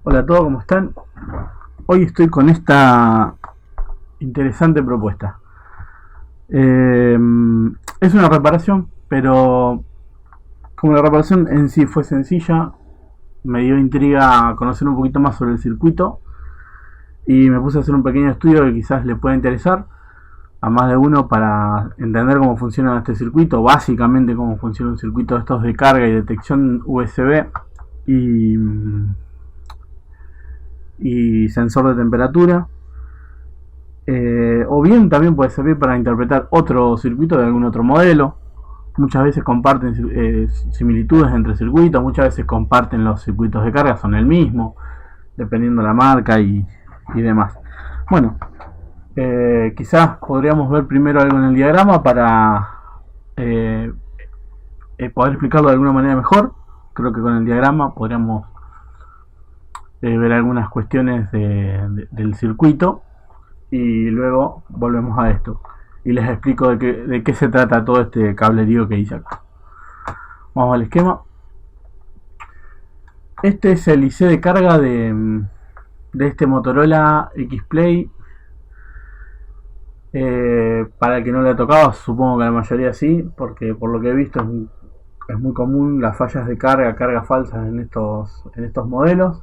Hola a todos, ¿cómo están? Hoy estoy con esta interesante propuesta. Es una reparación, pero como la reparación en sí fue sencilla, me dio intriga conocer un poquito más sobre el circuito y me puse a hacer un pequeño estudio que quizás le pueda interesar a más de uno para entender cómo funciona este circuito, básicamente cómo funciona un circuito de estos de carga y detección USB y sensor de temperatura. O bien también puede servir para interpretar otro circuito de algún otro modelo. Muchas veces comparten similitudes entre circuitos, muchas veces comparten los circuitos de carga, son el mismo, dependiendo la marca y demás. Bueno, quizás podríamos ver primero algo en el diagrama para poder explicarlo de alguna manera mejor. Creo que con el diagrama podríamos ver algunas cuestiones del circuito y luego volvemos a esto y les explico de qué se trata todo este cablerío que hice acá. Vamos al esquema. Este es el IC de carga de este Motorola X-Play. Para el que no le ha tocado, supongo que a la mayoría sí, porque por lo que he visto es muy común las fallas de carga falsas en estos modelos.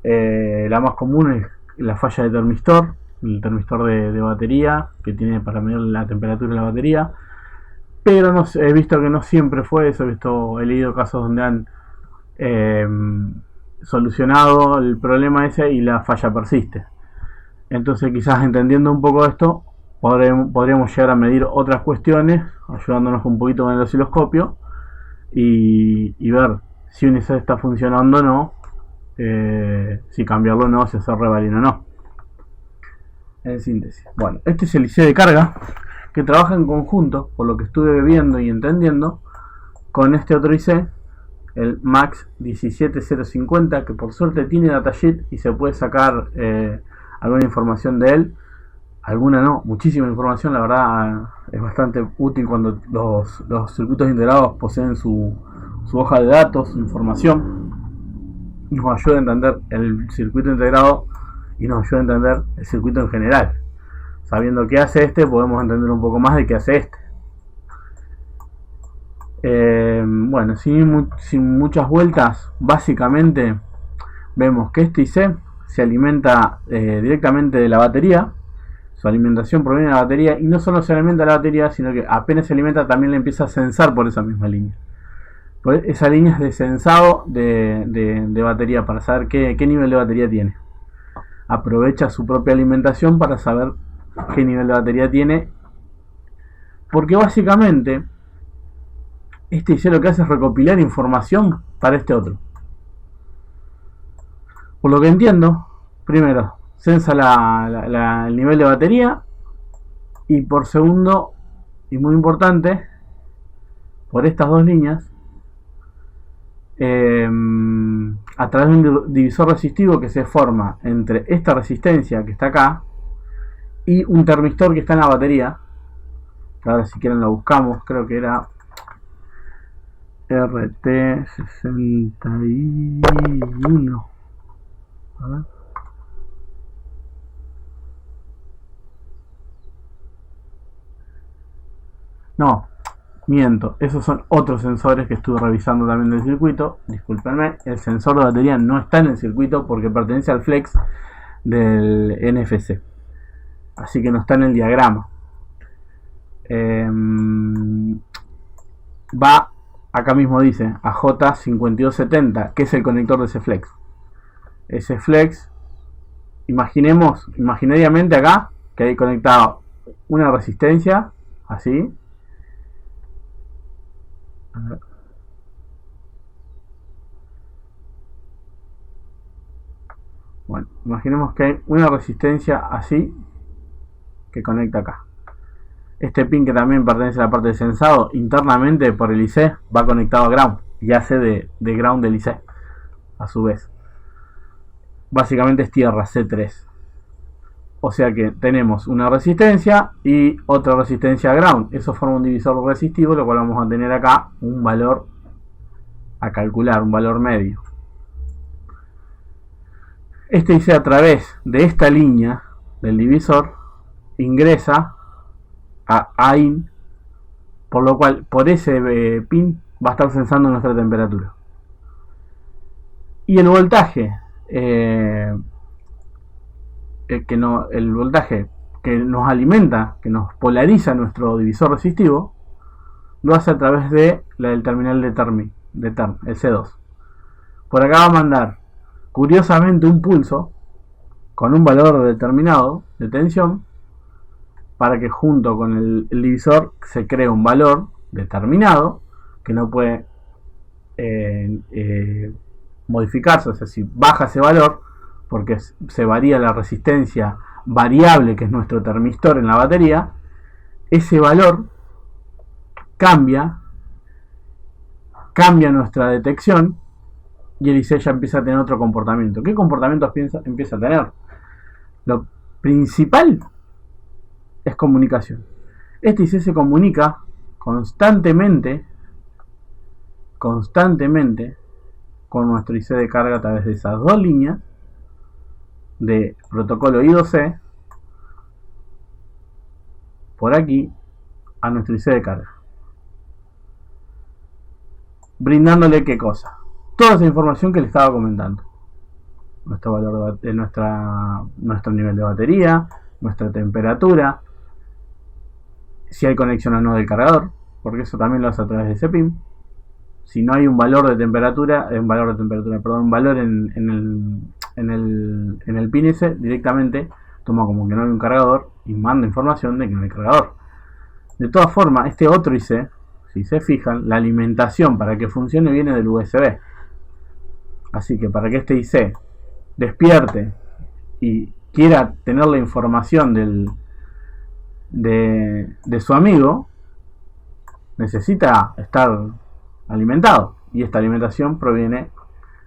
La más común es la falla de termistor, el termistor de batería, que tiene para medir la temperatura de la batería. Pero no, he visto que no siempre fue eso. He leído casos donde han solucionado el problema ese y la falla persiste. Entonces quizás entendiendo un poco esto podríamos llegar a medir otras cuestiones, ayudándonos un poquito con el osciloscopio y ver si un IC está funcionando o no, si cambiarlo o no, si hacer revalín o no. En síntesis, bueno, este es el IC de carga que trabaja en conjunto, por lo que estuve viendo y entendiendo, con este otro IC, el MAX 17050, que por suerte tiene datasheet y se puede sacar alguna información de él, alguna no, muchísima información. La verdad es bastante útil cuando los circuitos integrados poseen su hoja de datos, su información. Nos ayuda a entender el circuito integrado y nos ayuda a entender el circuito en general. Sabiendo qué hace este, podemos entender un poco más de qué hace este. Bueno, sin muchas vueltas, básicamente vemos que este IC se alimenta directamente de la batería. Su alimentación proviene de la batería, y no solo se alimenta de la batería, sino que apenas se alimenta también le empieza a censar por esa misma línea. Esa línea es de censado de batería, para saber qué nivel de batería tiene. Aprovecha su propia alimentación para saber qué nivel de batería tiene, porque básicamente este IC lo que hace es recopilar información para este otro. Por lo que entiendo, primero censa el nivel de batería, y por segundo, y muy importante, por estas dos líneas, a través de un divisor resistivo que se forma entre esta resistencia que está acá y un termistor que está en la batería, que ahora si quieren lo buscamos, creo que era RT61. A ver. No, miento, esos son otros sensores que estuve revisando también del circuito. Discúlpenme, el sensor de batería no está en el circuito porque pertenece al flex del NFC, así que no está en el diagrama. Va, acá mismo dice AJ5270, que es el conector de ese flex. Ese flex, imaginariamente acá, que hay conectado una resistencia, así. Bueno, imaginemos que hay una resistencia así que conecta acá. Este pin, que también pertenece a la parte de sensado, internamente por el IC va conectado a ground y hace de ground del IC a su vez. Básicamente es tierra C3. O sea que tenemos una resistencia y otra resistencia a ground. Eso forma un divisor resistivo, lo cual vamos a tener acá un valor a calcular, un valor medio. Este IC a través de esta línea del divisor ingresa a AIN, por lo cual por ese pin va a estar sensando nuestra temperatura. Y el voltaje, el voltaje que nos alimenta, que nos polariza nuestro divisor resistivo, lo hace a través de del terminal de TERM, el C2. Por acá va a mandar curiosamente un pulso con un valor determinado de tensión, para que junto con el divisor se cree un valor determinado que no puede modificarse. O sea, si baja ese valor, porque se varía la resistencia variable que es nuestro termistor en la batería, ese valor cambia nuestra detección y el IC ya empieza a tener otro comportamiento. ¿Qué comportamientos empieza a tener? Lo principal es comunicación. Este IC se comunica constantemente con nuestro IC de carga a través de esas dos líneas de protocolo I2C por aquí a nuestro IC de carga, brindándole qué cosa, toda esa información que le estaba comentando: nuestro valor de nuestro nivel de batería, nuestra temperatura, si hay conexión o no del cargador, porque eso también lo hace a través de ese pin. Si no hay un valor de temperatura, un valor en el pin ese, directamente toma como que no hay un cargador y manda información de que no hay cargador. De todas formas, este otro IC, si se fijan, la alimentación para que funcione viene del USB. Así que para que este IC despierte y quiera tener la información de su amigo, necesita estar alimentado, y esta alimentación proviene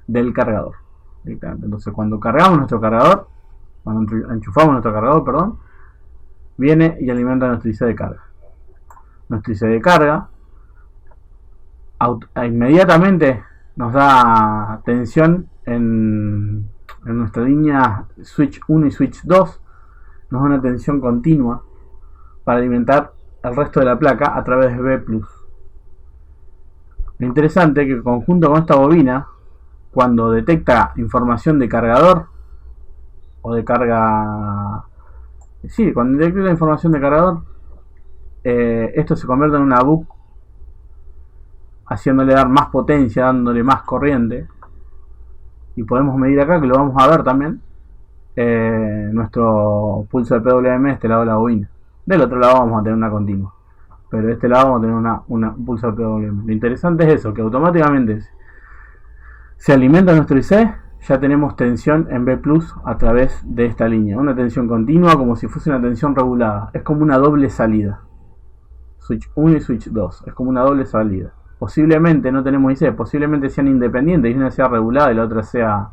del cargador. Entonces cuando cargamos nuestro cargador, cuando enchufamos nuestro cargador, viene y alimenta nuestro IC de carga. Nuestro IC de carga inmediatamente nos da tensión en nuestra línea switch 1 y switch 2, nos da una tensión continua para alimentar el resto de la placa a través de B+. Lo interesante es que conjunto con esta bobina, cuando detecta información de cargador o de carga, cuando detecta información de cargador, esto se convierte en una buck, haciéndole dar más potencia, dándole más corriente. Y podemos medir acá, que lo vamos a ver también, nuestro pulso de PWM de este lado de la bobina. Del otro lado vamos a tener una continua, pero de este lado vamos a tener un pulso de PWM. Lo interesante es eso, que automáticamente se alimenta nuestro IC, ya tenemos tensión en B+ a través de esta línea. Una tensión continua, como si fuese una tensión regulada. Es como una doble salida. Switch 1 y switch 2. Es como una doble salida. Posiblemente no tenemos IC, posiblemente sean independientes y una sea regulada y la otra sea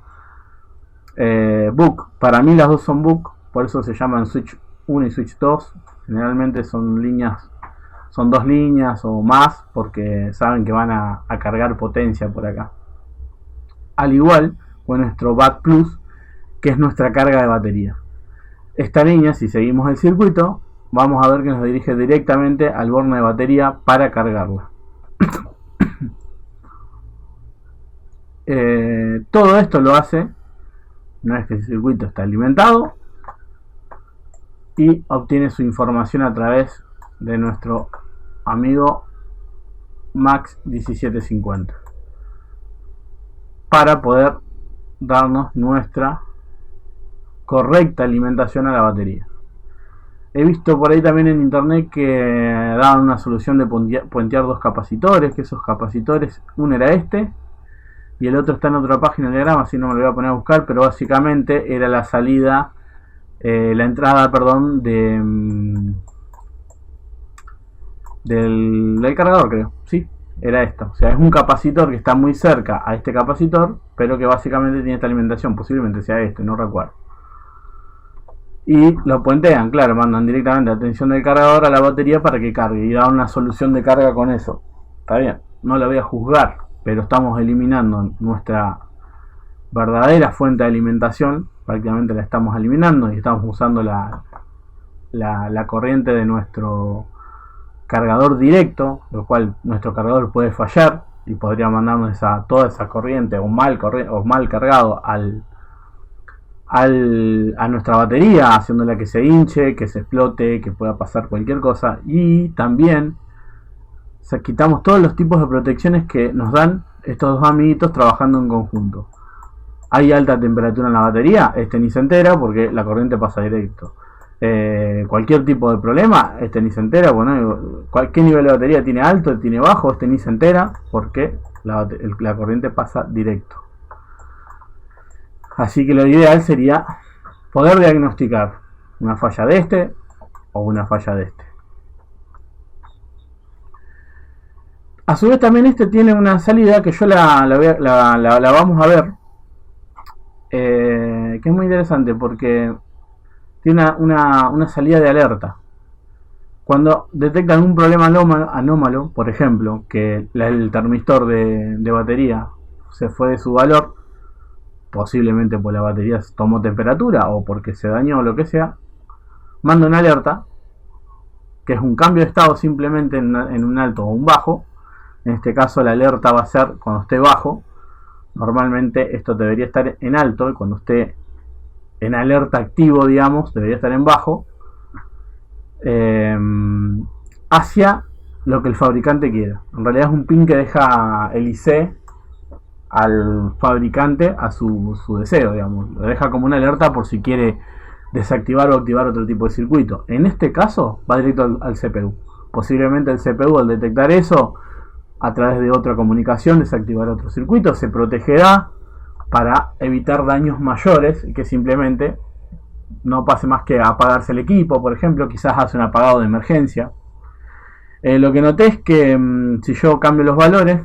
buck. Para mí las dos son buck, por eso se llaman switch 1 y switch 2. Generalmente son dos líneas o más, porque saben que van a cargar potencia por acá. Al igual con nuestro BAT+, que es nuestra carga de batería. Esta línea, si seguimos el circuito, vamos a ver que nos dirige directamente al borne de batería para cargarla. Todo esto lo hace una vez que el circuito está alimentado y obtiene su información a través de nuestro amigo Max 1750 para poder darnos nuestra correcta alimentación a la batería. He visto por ahí también en internet que daban una solución de puentear dos capacitores, que esos capacitores, uno era este y el otro está en otra página de diagrama, así no me lo voy a poner a buscar, pero básicamente era la salida, la entrada, perdón, del cargador, creo, sí, era esto. O sea, es un capacitor que está muy cerca a este capacitor, pero que básicamente tiene esta alimentación, posiblemente sea este, no recuerdo. Y lo puentean, claro, mandan directamente la tensión del cargador a la batería para que cargue y da una solución de carga con eso. Está bien, no la voy a juzgar, pero estamos eliminando nuestra verdadera fuente de alimentación prácticamente la estamos eliminando y estamos usando la corriente de nuestro cargador directo, lo cual nuestro cargador puede fallar y podría mandarnos toda esa corriente o mal cargado a nuestra batería, haciéndola que se hinche, que se explote, que pueda pasar cualquier cosa. Y también quitamos todos los tipos de protecciones que nos dan estos dos amiguitos trabajando en conjunto. Hay alta temperatura en la batería, ni se entera porque la corriente pasa directo. Cualquier tipo de problema, ni se entera. Bueno, cualquier nivel de batería tiene alto, tiene bajo, ni se entera porque la corriente pasa directo. Así que lo ideal sería poder diagnosticar una falla de o una falla de A su vez también tiene una salida que yo la vamos a ver, que es muy interesante porque tiene una salida de alerta. Cuando detectan un problema anómalo, por ejemplo, que el termistor de batería se fue de su valor, posiblemente porque la batería tomó temperatura o porque se dañó o lo que sea, manda una alerta, que es un cambio de estado simplemente en un alto o un bajo. En este caso la alerta va a ser cuando esté bajo. Normalmente esto debería estar en alto, y cuando esté en alerta activo, digamos, debería estar en bajo, hacia lo que el fabricante quiera. En realidad es un pin que deja el IC al fabricante a su deseo, digamos. Lo deja como una alerta por si quiere desactivar o activar otro tipo de circuito. En este caso va directo al CPU. Posiblemente el CPU, al detectar eso, a través de otra comunicación desactivará otro circuito, se protegerá para evitar daños mayores y que simplemente no pase más que apagarse el equipo, por ejemplo. Quizás hace un apagado de emergencia. Lo que noté es que si yo cambio los valores,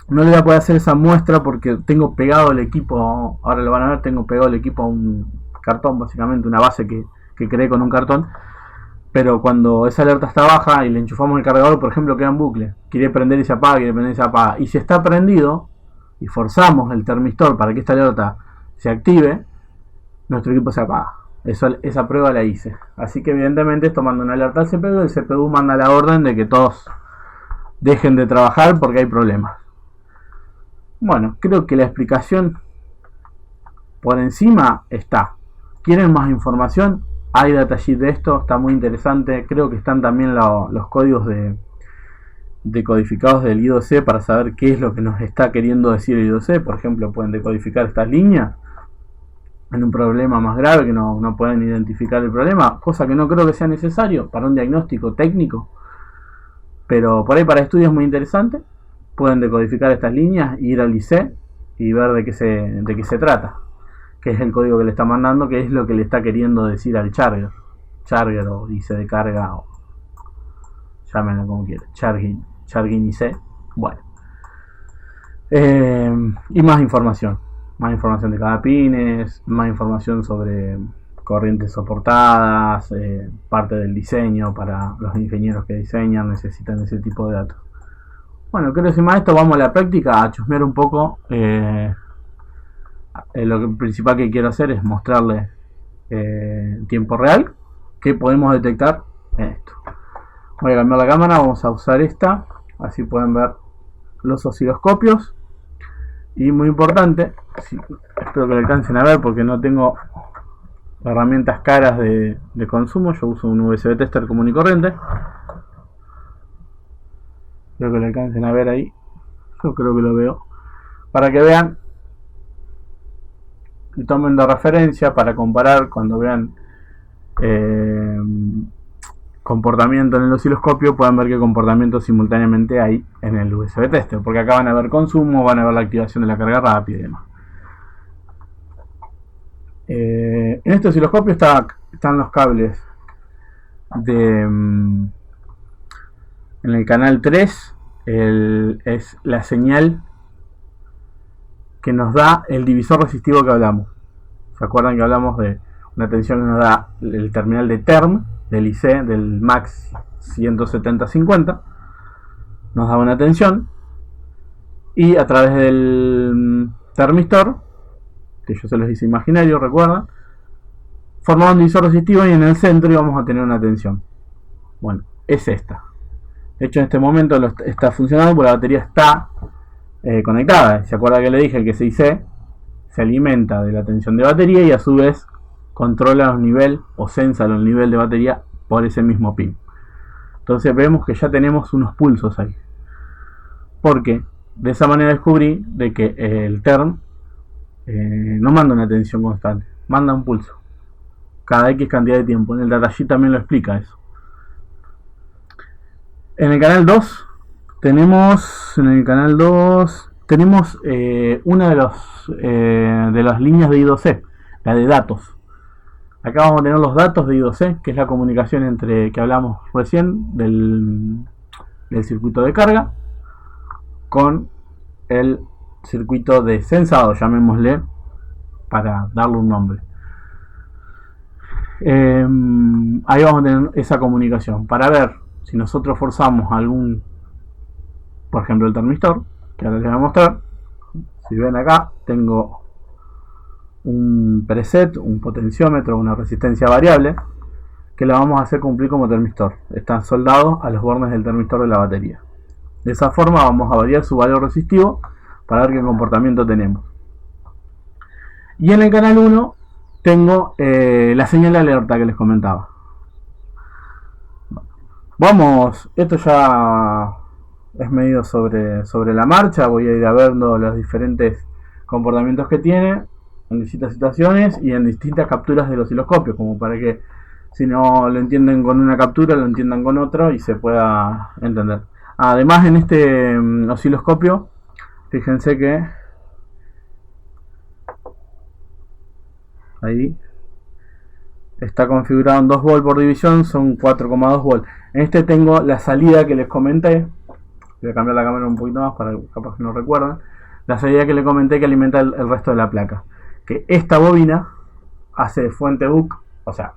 no le voy a poder hacer esa muestra porque tengo pegado el equipo, ahora lo van a ver, tengo pegado el equipo a un cartón, básicamente una base que creé con un cartón. Pero cuando esa alerta está baja y le enchufamos el cargador, por ejemplo, queda en bucle. Quiere prender y se apaga, quiere prender y se apaga. Y si está prendido y forzamos el termistor para que esta alerta se active, nuestro equipo se apaga. Esa prueba la hice. Así que evidentemente esto manda una alerta al CPU y el CPU manda la orden de que todos dejen de trabajar porque hay problemas. Bueno, creo que la explicación por encima está. ¿Quieren más información? Hay datasheet de esto, está muy interesante. Creo que están también los códigos decodificados del I2C para saber qué es lo que nos está queriendo decir el I2C. Por ejemplo, pueden decodificar estas líneas en un problema más grave que no pueden identificar el problema, cosa que no creo que sea necesario para un diagnóstico técnico, pero por ahí para estudios muy interesante. Pueden decodificar estas líneas, ir al IC y ver de qué se trata, que es el código que le está mandando, que es lo que le está queriendo decir al charger o IC de carga, o llámenlo como quieran, charging IC. Bueno, y más información de cada pines, más información sobre corrientes soportadas, parte del diseño para los ingenieros que diseñan, necesitan ese tipo de datos. Bueno, creo que sin más esto vamos a la práctica, a chusmear un poco. Lo principal que quiero hacer es mostrarles en tiempo real que podemos detectar en esto. Voy a cambiar la cámara, vamos a usar esta, así pueden ver los osciloscopios. Y muy importante, espero que lo alcancen a ver porque no tengo herramientas caras de consumo, yo uso un USB tester común y corriente. Espero que lo alcancen a ver ahí, yo creo que lo veo, para que vean y tomen de referencia para comparar cuando vean comportamiento en el osciloscopio, puedan ver qué comportamiento simultáneamente hay en el USB tester, porque acá van a ver consumo, van a ver la activación de la carga rápida y demás. En este osciloscopio están los cables en el canal 3 es la señal que nos da el divisor resistivo que hablamos. ¿Se acuerdan que hablamos de una tensión que nos da el terminal de term del IC, del MAX 170-50? Nos da una tensión y a través del termistor que yo se los hice imaginario, recuerdan, formando un divisor resistivo, y en el centro íbamos a tener una tensión. Bueno, es esta. De hecho, en este momento está funcionando porque la batería está conectada. ¿Se acuerda que le dije que 6C se alimenta de la tensión de batería y a su vez controla los niveles o sensa los niveles de batería por ese mismo pin? Entonces vemos que ya tenemos unos pulsos ahí, porque de esa manera descubrí de que el turn no manda una tensión constante, manda un pulso cada X cantidad de tiempo. En el datasheet también lo explica eso. En el canal 2 tenemos una de las líneas de I2C, la de datos. Acá vamos a tener los datos de I2C, que es la comunicación entre que hablamos recién del circuito de carga con el circuito de sensado, llamémosle, para darle un nombre. Ahí vamos a tener esa comunicación para ver si nosotros forzamos algún, por ejemplo el termistor, que ahora les voy a mostrar. Si ven acá tengo un preset, un potenciómetro, una resistencia variable, que la vamos a hacer cumplir como termistor. Están soldados a los bornes del termistor de la batería. De esa forma vamos a variar su valor resistivo para ver qué comportamiento tenemos. Y en el canal 1 tengo la señal de alerta que les comentaba. Vamos, esto ya es medido sobre la marcha. Voy a ir a viendo los diferentes comportamientos que tiene en distintas situaciones y en distintas capturas del osciloscopio, como para que si no lo entienden con una captura, lo entiendan con otro y se pueda entender. Además, en este osciloscopio, fíjense que ahí está configurado en 2 volt por división, son 4,2 volt. En este tengo la salida que les comenté. Voy a cambiar la cámara un poquito más para capaz que no recuerden. La salida que les comenté que alimenta el resto de la placa. Que esta bobina hace fuente buck, o sea,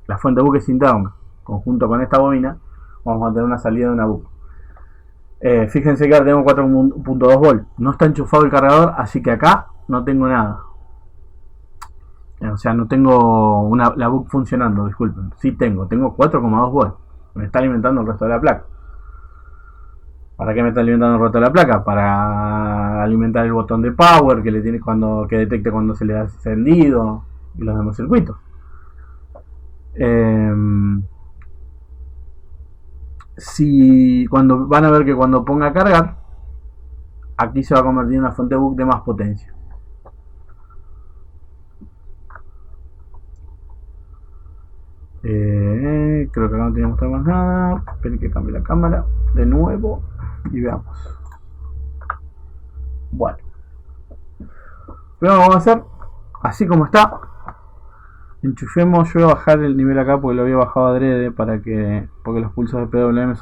la fuente buck es sin-down. Conjunto con esta bobina vamos a tener una salida de una buck. Fíjense que ahora tengo 4,2 volt. No está enchufado el cargador, así que acá no tengo nada. O sea, no tengo la buck funcionando, disculpen. Sí tengo 4,2 volt. Me está alimentando el resto de la placa. ¿Para qué me está alimentando el resto de la placa? Para alimentar el botón de power que le tiene que detecte cuando se le ha encendido y los demás circuitos. Cuando van a ver que cuando ponga a cargar, aquí se va a convertir en una fuente buck de más potencia. Creo que acá no tenemos que mostrar más nada. Esperen que cambie la cámara de nuevo y veamos. Bueno, primero vamos a hacer así como está. Enchufemos. Yo voy a bajar el nivel acá porque lo había bajado adrede porque los pulsos de PWM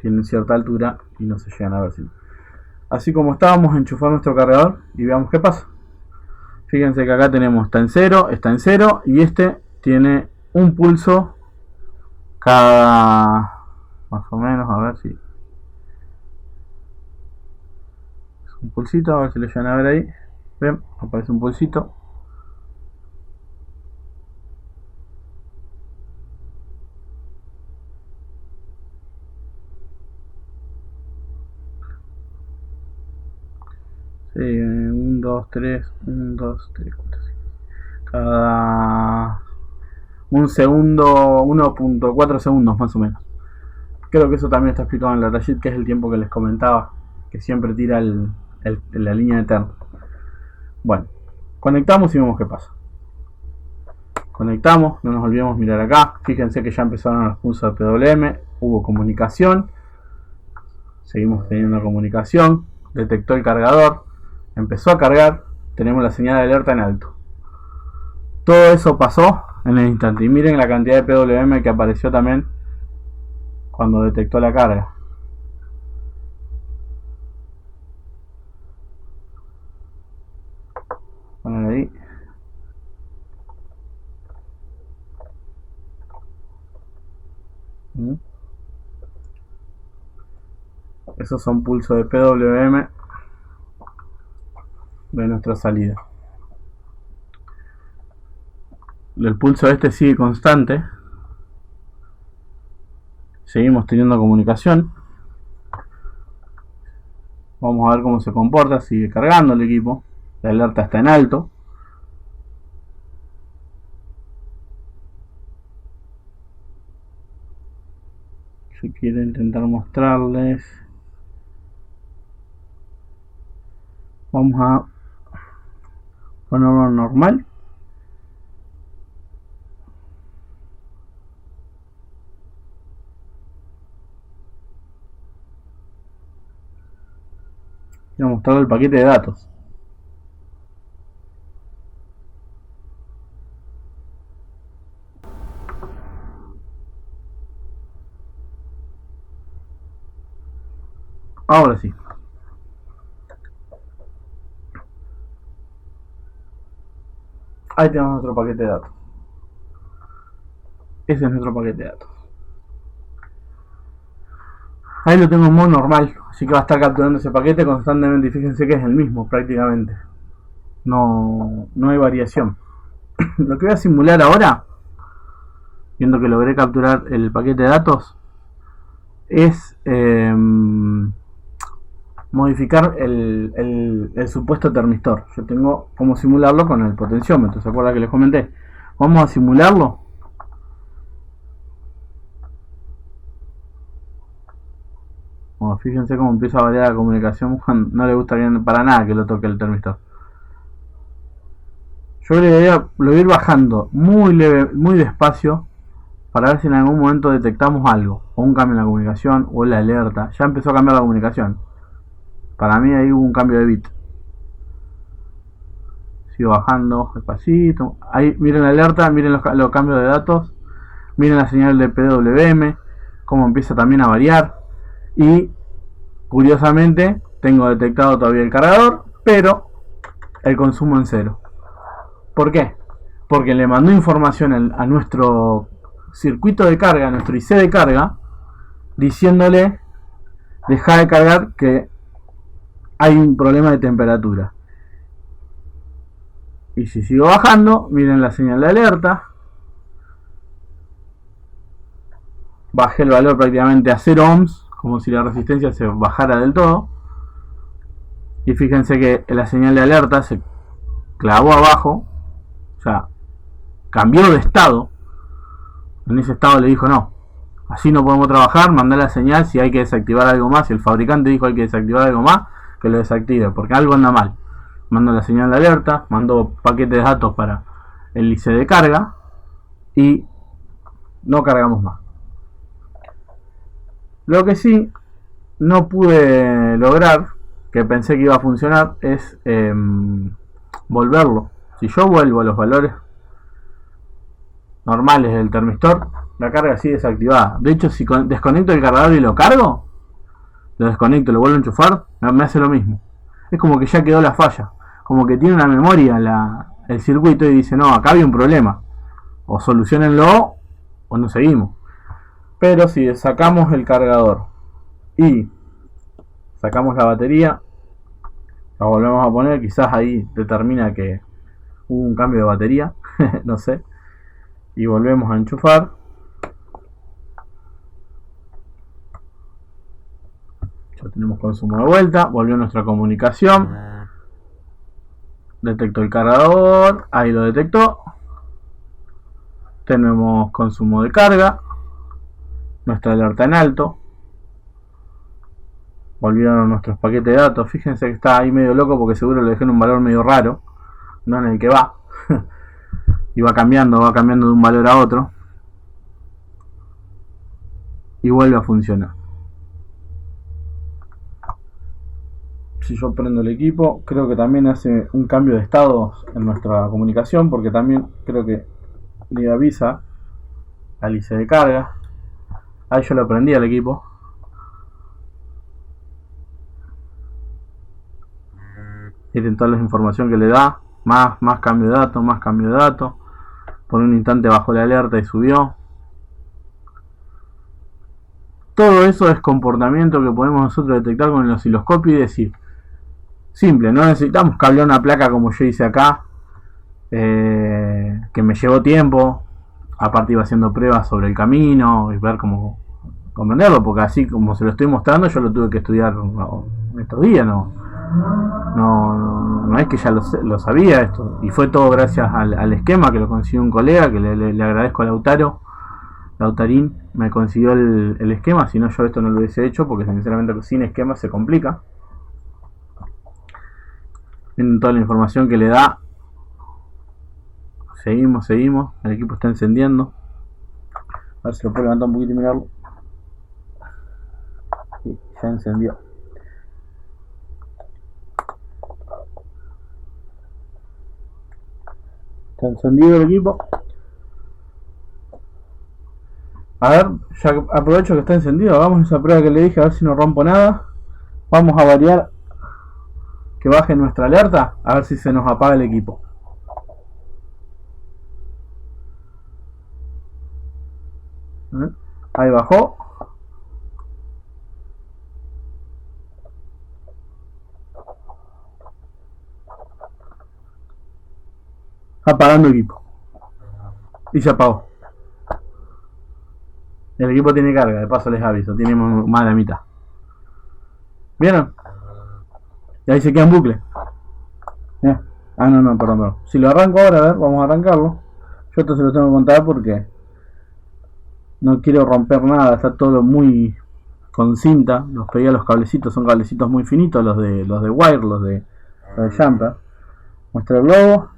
tienen cierta altura y no se llegan a ver. Así como está, vamos a enchufar nuestro cargador y veamos qué pasa. Fíjense que acá tenemos está en 0 y este tiene un pulso cada, más o menos, a ver si es un pulsito, a ver si lo llegan a ver ahí. Ven, aparece un pulsito. Sí, 1, 2, 3, 1, 2, 3, 4, 5. Cada un segundo, 1.4 segundos más o menos. Creo que eso también está explicado en la datasheet, que es el tiempo que les comentaba, que siempre tira la línea de turn. Bueno, conectamos y vemos qué pasa. Conectamos, no nos olvidemos mirar acá. Fíjense que ya empezaron los pulsos de PWM, hubo comunicación, seguimos teniendo comunicación, detectó el cargador, empezó a cargar, tenemos la señal de alerta en alto. Todo eso pasó en el instante y miren la cantidad de PWM que apareció también cuando detectó la carga. Poner ahí. Esos son pulsos de PWM de nuestra salida. el pulso este sigue constante. Seguimos teniendo comunicación. Vamos a ver cómo se comporta. Sigue cargando el equipo. La alerta está en alto. Yo quiero intentar mostrarles. Vamos a ponerlo normal. Quiero mostrar el paquete de datos. Ahora sí. Ahí tenemos nuestro paquete de datos. Ese es nuestro paquete de datos. Ahí lo tengo en modo normal, así que va a estar capturando ese paquete constantemente. Y fíjense que es el mismo prácticamente. No hay variación. Lo que voy a simular ahora, viendo que logré capturar el paquete de datos, es modificar el supuesto termistor. Yo tengo cómo simularlo con el potenciómetro. ¿Se acuerdan que les comenté? Vamos a simularlo. Bueno, fíjense cómo empieza a variar la comunicación cuando no le gusta bien para nada que lo toque el termistor. Yo lo voy a ir bajando muy leve, muy despacio, para ver si en algún momento detectamos algo, o un cambio en la comunicación, o la alerta. Ya empezó a cambiar la comunicación. Para mí ahí hubo un cambio de bit. Sigo bajando despacito. Ahí miren la alerta, miren los cambios de datos, miren la señal de PWM, cómo empieza también a variar. Y curiosamente tengo detectado todavía el cargador, pero el consumo en cero. ¿Por qué? Porque le mandó información a nuestro circuito de carga, a nuestro IC de carga, diciéndole: deja de cargar, que hay un problema de temperatura. Y si sigo bajando, miren la señal de alerta. Bajé el valor prácticamente a 0 ohms, como si la resistencia se bajara del todo. Y fíjense que la señal de alerta se clavó abajo. O sea, cambió de estado. En ese estado le dijo: no, así no podemos trabajar, mandá la señal. Si hay que desactivar algo más, si el fabricante dijo hay que desactivar algo más, que lo desactive, porque algo anda mal. Mando la señal de alerta, mando paquete de datos para el IC de carga y no cargamos más. Lo que sí no pude lograr, que pensé que iba a funcionar, es volverlo. Si yo vuelvo a los valores normales del termistor, la carga sigue desactivada. De hecho, si desconecto el cargador y lo cargo, lo desconecto, lo vuelvo a enchufar, me hace lo mismo. Es como que ya quedó la falla, como que tiene una memoria el circuito y dice: no, acá había un problema, o solucionenlo o no seguimos. Pero si sacamos el cargador y sacamos la batería, la volvemos a poner, quizás ahí determina que hubo un cambio de batería, no sé, y volvemos a enchufar. Ya tenemos consumo de vuelta, volvió nuestra comunicación, detectó el cargador, ahí lo detectó, tenemos consumo de carga, nuestra alerta en alto, volvieron nuestros paquetes de datos. Fíjense que está ahí medio loco porque seguro le dejé en un valor medio raro, no en el que va, y va cambiando de un valor a otro, y vuelve a funcionar. Si yo prendo el equipo, creo que también hace un cambio de estados en nuestra comunicación, porque también creo que le avisa al IC de carga. Ahí yo lo prendí al equipo. Miren toda la información que le da. Más cambio de datos, más cambio de datos. Por un instante bajó la alerta y subió. Todo eso es comportamiento que podemos nosotros detectar con el osciloscopio y decir: simple, no necesitamos cablear una placa como yo hice acá, que que me llevó tiempo. Aparte iba haciendo pruebas sobre el camino y ver cómo comprenderlo, porque así como se lo estoy mostrando, yo lo tuve que estudiar estos días, no es que ya lo sabía esto, y fue todo gracias al esquema que lo consiguió un colega, que le agradezco a Lautarín, me consiguió el esquema, si no yo esto no lo hubiese hecho, porque sinceramente sin esquema se complica. Miren toda la información que le da. Seguimos, el equipo está encendiendo. A ver si lo puedo levantar un poquito y mirarlo. Sí, ya encendió. Está encendido el equipo. A ver, ya aprovecho que está encendido. Hagamos esa prueba que le dije, a ver si no rompo nada. Vamos a variar que baje nuestra alerta, a ver si se nos apaga el equipo. Ahí bajó. Apagando el equipo. Y se apagó. El equipo tiene carga, de paso les aviso, tiene más de la mitad. ¿Vieron? Y ahí se queda en bucle. No, perdón. Si lo arranco ahora, a ver, vamos a arrancarlo. Yo esto se lo tengo que contar porque no quiero romper nada, está todo muy con cinta. Los pegué a los cablecitos, son cablecitos muy finitos, los de wire, los de jumper. Muestra el logo.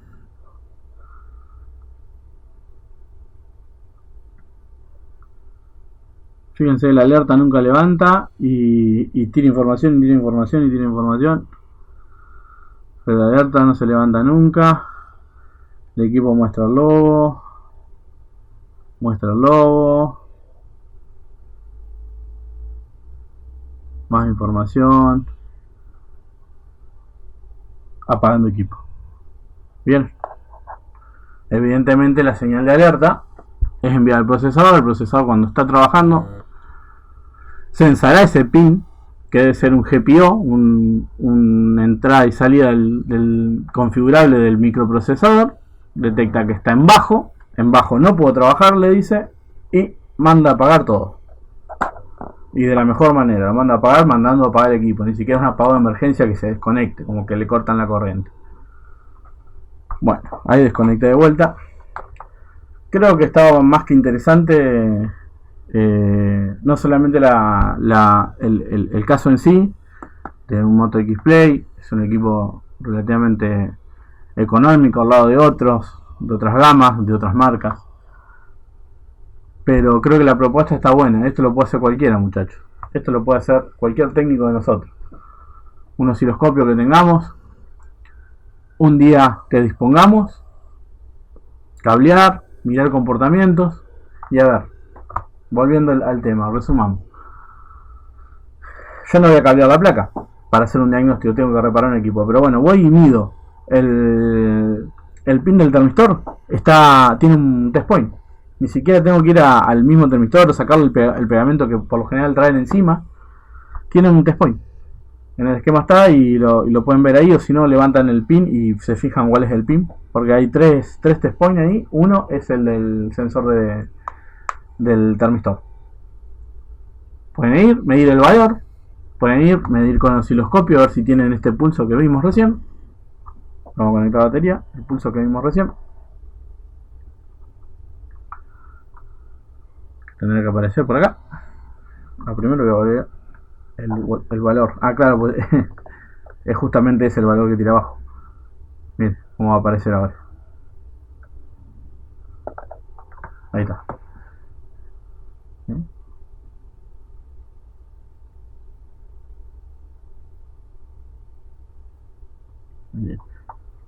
Fíjense, la alerta nunca levanta y tira información, pero la alerta no se levanta nunca. El equipo muestra el logo. Más información. Apagando equipo. Bien. Evidentemente la señal de alerta es enviada al procesador. El procesador, cuando está trabajando, censará ese pin, que debe ser un GPIO, una entrada y salida del configurable del microprocesador. Detecta que está en bajo no puedo trabajar, le dice, y manda a apagar todo. Y de la mejor manera, lo manda a apagar, mandando a apagar el equipo. Ni siquiera es un apagado de emergencia que se desconecte, como que le cortan la corriente. Bueno, ahí desconecté de vuelta. Creo que estaba más que interesante, no solamente el caso en sí de un Moto X Play. Es un equipo relativamente económico al lado de otras gamas, de otras marcas, pero creo que la propuesta está buena. Esto lo puede hacer cualquiera, muchachos. Esto lo puede hacer cualquier técnico de nosotros. Un osciloscopio que tengamos, un día que dispongamos, cablear, mirar comportamientos y a ver, volviendo al tema, resumamos. Yo no voy a cablear la placa para hacer un diagnóstico, tengo que reparar un equipo, pero bueno, voy y mido el pin del termistor, tiene un test point. Ni siquiera tengo que ir al mismo termistor o sacarle el pegamento que por lo general traen encima. Tienen un test point. En el esquema está y lo pueden ver ahí, o si no levantan el pin y se fijan cuál es el pin, porque hay tres test point ahí. Uno es el del sensor del termistor. Pueden ir, medir el valor, pueden ir, medir con el osciloscopio, a ver si tienen este pulso que vimos recién. Vamos a conectar la batería, el pulso que vimos recién. Tendrá que aparecer por acá. Primero voy a volver el valor. Claro, pues, es justamente ese el valor que tira abajo. Miren cómo va a aparecer ahora. Ahí está. Bien.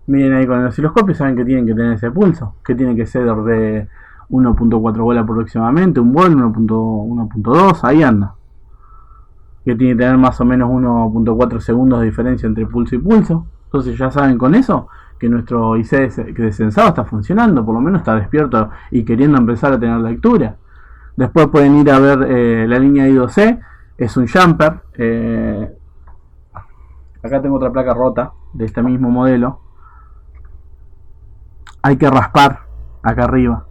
Miren ahí con el osciloscopio, saben que tienen que tener ese pulso, que tiene que ser de 1.4 volt aproximadamente, un volt, 1.2, ahí anda. Que tiene que tener más o menos 1.4 segundos de diferencia entre pulso y pulso. Entonces ya saben con eso que nuestro IC descensado está funcionando, por lo menos está despierto y queriendo empezar a tener lectura. Después pueden ir a ver la línea I2C, es un jumper. Acá tengo otra placa rota de este mismo modelo. Hay que raspar acá arriba.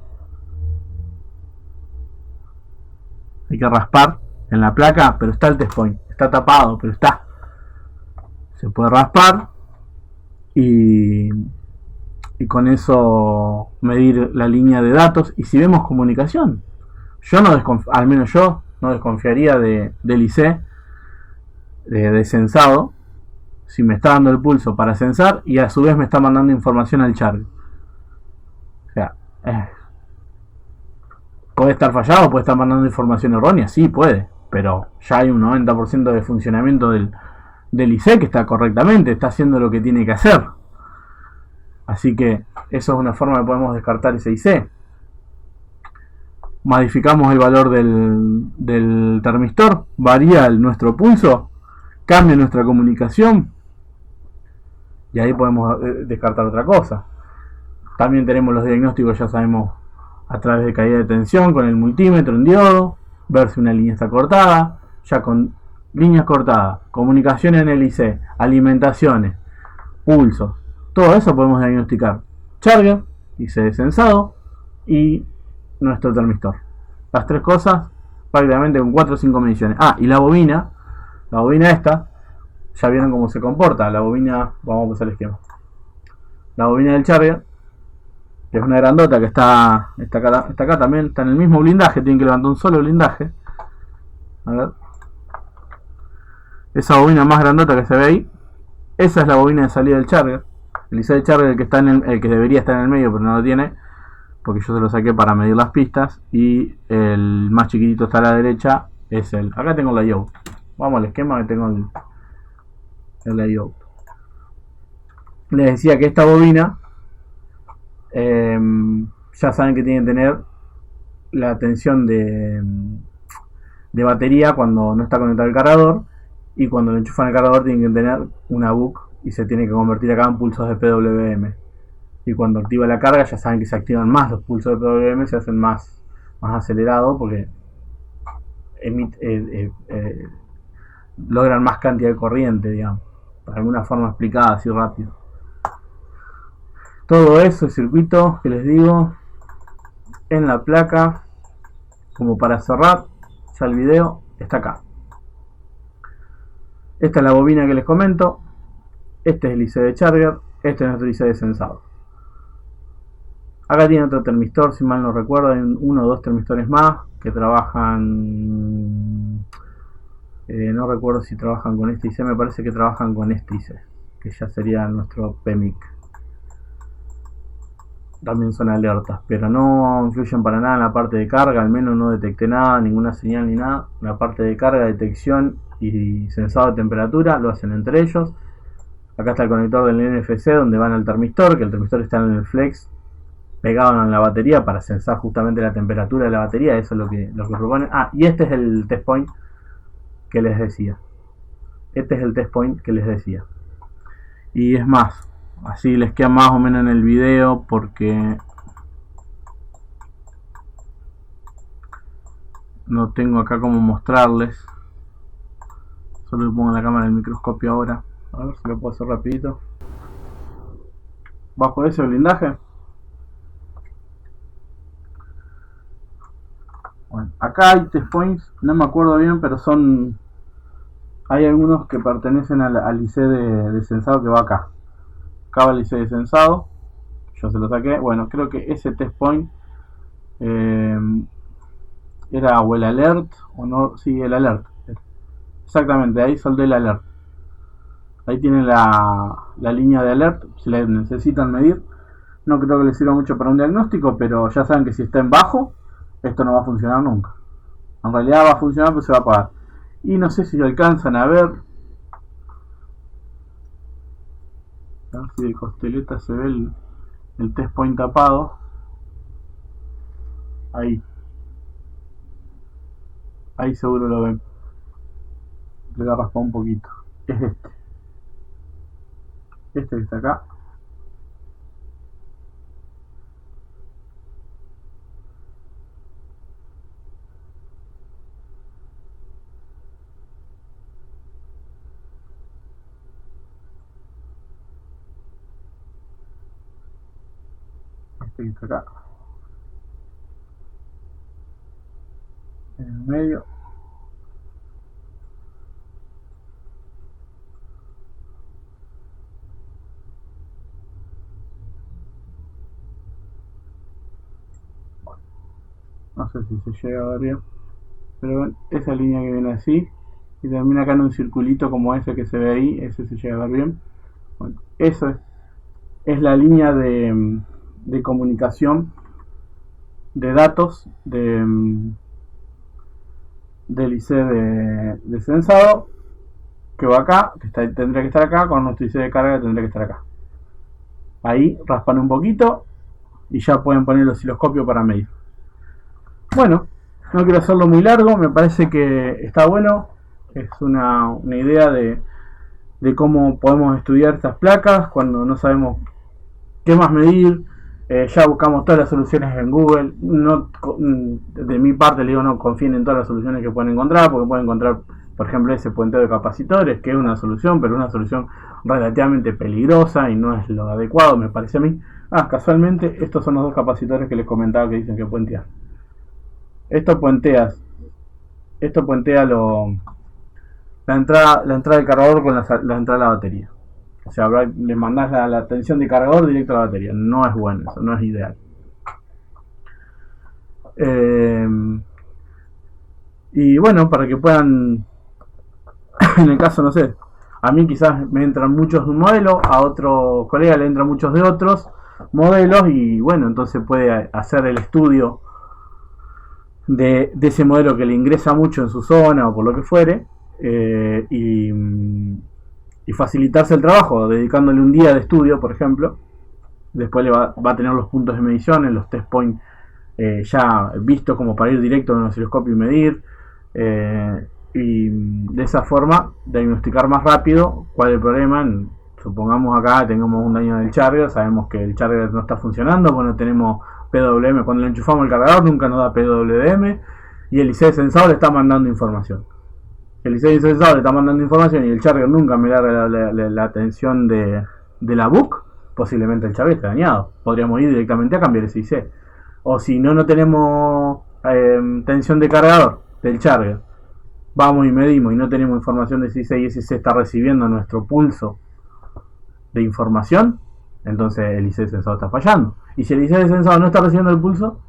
Hay que raspar en la placa, pero está el test point. Está tapado, pero está. Se puede raspar y con eso medir la línea de datos. Y si vemos comunicación, al menos yo no desconfiaría del IC de sensado, si me está dando el pulso para sensar y a su vez me está mandando información al charger. O sea, puede estar fallado, puede estar mandando información errónea, sí puede, pero ya hay un 90% de funcionamiento del IC que está correctamente, está haciendo lo que tiene que hacer. Así que eso es una forma que podemos descartar ese IC. Modificamos el valor del termistor, varía nuestro pulso, cambia nuestra comunicación y ahí podemos descartar otra cosa. También tenemos los diagnósticos, ya sabemos, a través de caída de tensión con el multímetro en diodo, ver si una línea está cortada, ya con líneas cortadas, comunicación en el IC, alimentaciones, pulsos, todo eso podemos diagnosticar charger, IC de sensado y nuestro termistor. Las tres cosas prácticamente con 4 o 5 mediciones. Y la bobina esta, ya vieron cómo se comporta. La bobina, vamos a pasar el esquema. La bobina del charger, que es una grandota que está acá también, está en el mismo blindaje, tienen que levantar un solo blindaje. A ver. Esa bobina más grandota que se ve ahí, esa es la bobina de salida del charger. El IC de charger, el que debería estar en el medio pero no lo tiene, porque yo se lo saqué para medir las pistas, y el más chiquitito está a la derecha, es el... Acá tengo el layout. Vamos al esquema que tengo el layout. Les decía que esta bobina, ya saben que tienen que tener la tensión de batería cuando no está conectado el cargador, y cuando lo enchufan al cargador tienen que tener una BUC y se tiene que convertir acá en pulsos de PWM. Y cuando activa la carga ya saben que se activan más los pulsos de PWM, se hacen más acelerado porque logran más cantidad de corriente, digamos, de alguna forma explicada así rápido. Todo eso, el circuito que les digo en la placa, como para cerrar ya el video, está acá. Esta es la bobina que les comento, este es el IC de charger, este es nuestro IC de sensado. Acá tiene otro termistor, si mal no recuerdo, hay uno o dos termistores más que trabajan, no recuerdo si trabajan con este IC, me parece que trabajan con este IC, que ya sería nuestro PMIC. También son alertas, pero no influyen para nada en la parte de carga, al menos no detecté nada, ninguna señal ni nada. La parte de carga, detección y sensado de temperatura lo hacen entre ellos. Acá está el conector del NFC donde van al termistor, que el termistor está en el flex pegado en la batería para sensar justamente la temperatura de la batería. Eso es lo que proponen. Y este es el test point que les decía. Y es más, así les queda más o menos en el video, porque no tengo acá como mostrarles. Solo le pongo la cámara del microscopio ahora. A ver si lo puedo hacer rapidito. Bajo ese blindaje. Bueno, acá hay test points, no me acuerdo bien, pero hay algunos que pertenecen al IC de sensado que va acá. Acá va el IC de sensado, yo se lo saqué. Bueno, creo que ese test point era o el alert o no. Sí, el alert. Exactamente, ahí soldé el alert. Ahí tienen la línea de alert, si la necesitan medir. No creo que les sirva mucho para un diagnóstico, pero ya saben que si está en bajo, esto no va a funcionar nunca. En realidad va a funcionar, pero se va a apagar. Y no sé si lo alcanzan a ver. A ver si de costeleta se ve el test point tapado. Ahí seguro lo ven. Le voy a raspar un poquito. Es este que está acá. Este que está acá. en medio. No sé si se llega a ver bien, pero ven, esa línea que viene así y termina acá en un circulito como ese que se ve ahí, ese se llega a ver bien. Bueno, eso es la línea de comunicación de datos del IC de sensado, que va acá, que tendría que estar acá, con nuestro IC de carga que tendría que estar acá. Ahí raspan un poquito y ya pueden poner el osciloscopio para medir. Bueno, no quiero hacerlo muy largo, me parece que está bueno, es una idea de cómo podemos estudiar estas placas cuando no sabemos qué más medir. Ya buscamos todas las soluciones en Google. No, de mi parte le digo, no confíen en todas las soluciones que pueden encontrar, porque pueden encontrar, por ejemplo, ese puenteo de capacitores, que es una solución, pero una solución relativamente peligrosa y no es lo adecuado, me parece a mí. Casualmente, estos son los dos capacitores que les comentaba que dicen que puentean. Esto puentea la entrada del cargador con la entrada de la batería. O sea, le mandás la tensión de cargador directo a la batería. No es bueno eso, no es ideal. Y bueno, para que puedan, en el caso, no sé, a mí quizás me entran muchos de un modelo, a otro colega le entran muchos de otros modelos y bueno, entonces puede hacer el estudio de ese modelo que le ingresa mucho en su zona o por lo que fuere, y facilitarse el trabajo dedicándole un día de estudio, por ejemplo. Después va a tener los puntos de medición en los test points ya vistos como para ir directo en un osciloscopio y medir, y de esa forma diagnosticar más rápido cuál es el problema. Supongamos acá tengamos un daño del charger, sabemos que el charger no está funcionando, bueno, tenemos PWM, cuando le enchufamos el cargador nunca nos da PWM y el IC sensado le está mandando información. El IC sensado le está mandando información y el charger nunca me da la tensión de la BUC, posiblemente el charger esté dañado. Podríamos ir directamente a cambiar ese IC. O si no tenemos tensión de cargador del charger, vamos y medimos y no tenemos información de ese IC y ese IC está recibiendo nuestro pulso de información, entonces el IC sensado está fallando. Y si el IC sensado no está recibiendo el pulso,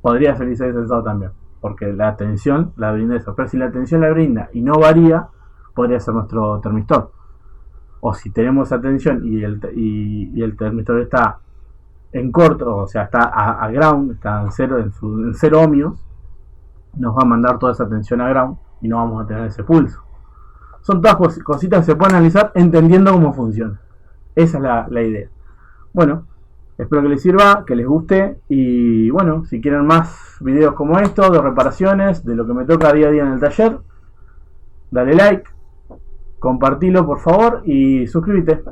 podría ser el IC sensado también, porque la tensión la brinda eso. Pero si la tensión la brinda y no varía, podría ser nuestro termistor. O si tenemos esa tensión y el termistor está en corto, o sea, está a ground, está en cero ohmios, nos va a mandar toda esa tensión a ground y no vamos a tener ese pulso. Son todas cositas que se pueden analizar entendiendo cómo funciona. Esa es la idea. Bueno, espero que les sirva, que les guste y bueno, si quieren más videos como estos de reparaciones, de lo que me toca día a día en el taller, dale like, compartilo por favor y suscríbete.